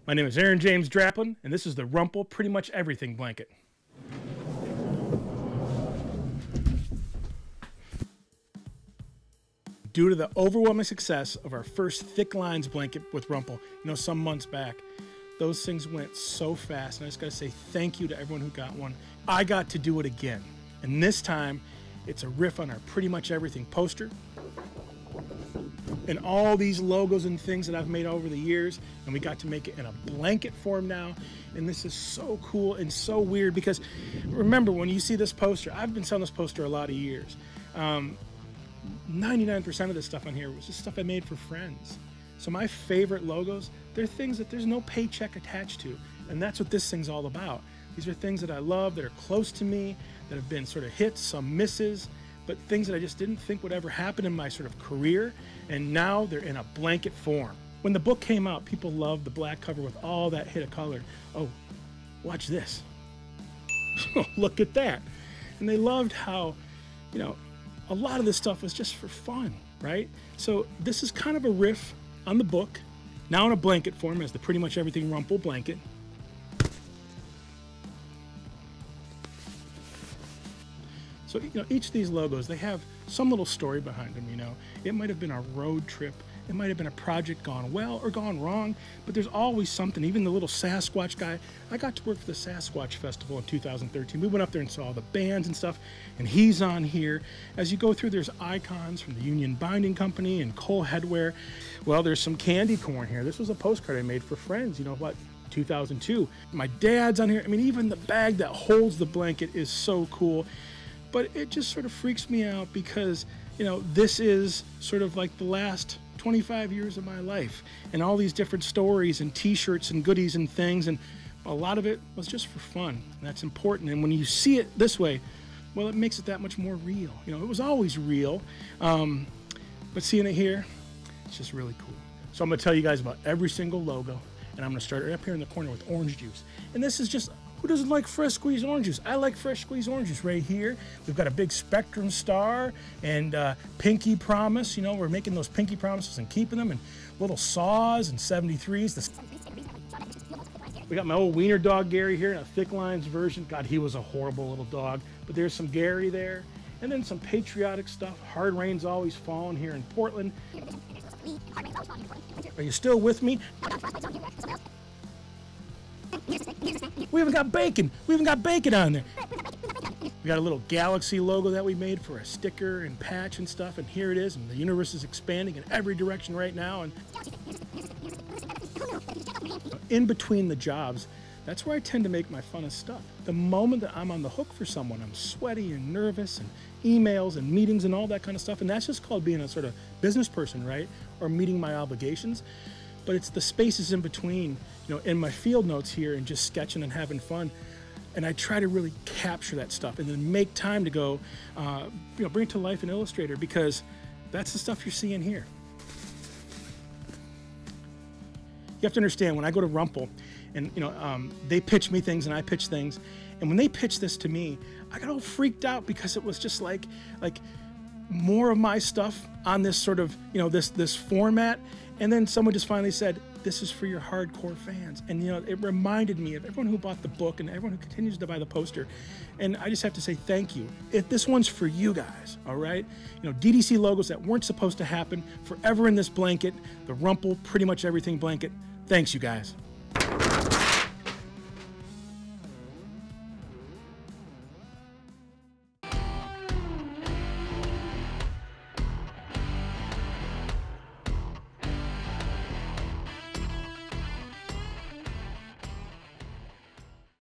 My name is Aaron Draplin, and this is the Rumpl Pretty Much Everything blanket. Due to the overwhelming success of our first thick lines blanket with Rumpl, some months back, those things went so fast, and I just gotta say thank you to everyone who got one. I got to do it again, and this time it's a riff on our Pretty Much Everything poster and all these logos and things that I've made over the years, and we got to make it in a blanket form now. And this is so cool and so weird because remember, when you see this poster, I've been selling this poster a lot of years. 99% of this stuff on here was just stuff I made for friends. So my favorite logos, they're things that there's no paycheck attached to, and that's what this thing's all about. These are things that I love, that are close to me, that have been sort of hits, some misses, but things that I just didn't think would ever happen in my sort of career, and now they're in a blanket form. When the book came out, people loved the black cover with all that hit of color. Oh, watch this. Look at that. And they loved how, a lot of this stuff was just for fun, right? So this is kind of a riff on the book, now in a blanket form as the Pretty Much Everything Rumpl blanket. So, each of these logos, they have some little story behind them, It might have been a road trip. It might have been a project gone well or gone wrong, but there's always something. Even the little Sasquatch guy, I got to work for the Sasquatch Festival in 2013. We went up there and saw the bands and stuff, and he's on here. As you go through, there's icons from the Union Binding Company and Cole Headwear. Well, there's some candy corn here. This was a postcard I made for friends, 2002. My dad's on here. I mean, even the bag that holds the blanket is so cool. But it just sort of freaks me out because, this is sort of like the last 25 years of my life and all these different stories and t-shirts and goodies and things. And a lot of it was just for fun. And that's important. And when you see it this way, well, it makes it that much more real. It was always real. But seeing it here, it's just really cool. So I'm going to tell you guys about every single logo. And I'm going to start right up here in the corner with orange juice. And this is just... who doesn't like fresh squeezed orange juice? I like fresh squeezed orange juice right here. We've got a big Spectrum star and Pinky Promise. We're making those Pinky Promises and keeping them, and little saws and 73s. We got my old wiener dog Gary here in a thick lines version. God, he was a horrible little dog. But there's some Gary there. And then some patriotic stuff. Hard rain's always falling here in Portland. Are you still with me? We even got bacon. We even got bacon on there. We got a little galaxy logo that we made for a sticker and patch and stuff, and here it is, and the universe is expanding in every direction right now. And in between the jobs, that's where I tend to make my funnest stuff. The moment that I'm on the hook for someone, I'm sweaty and nervous, and emails and meetings and all that kind of stuff, and that's just called being a sort of business person, right? Or meeting my obligations. But it's the spaces in between, in my field notes here and just sketching and having fun. And I try to really capture that stuff and then make time to go, bring it to life in Illustrator, because that's the stuff you're seeing here. You have to understand, when I go to Rumpl and, they pitch me things and I pitch things. And when they pitched this to me, I got all freaked out because it was just like more of my stuff on this sort of, this format. And then someone just finally said, this is for your hardcore fans. And, it reminded me of everyone who bought the book and everyone who continues to buy the poster. And I just have to say thank you. This one's for you guys, all right? DDC logos that weren't supposed to happen, forever in this blanket, the Rumpl Pretty Much Everything blanket. Thanks, you guys.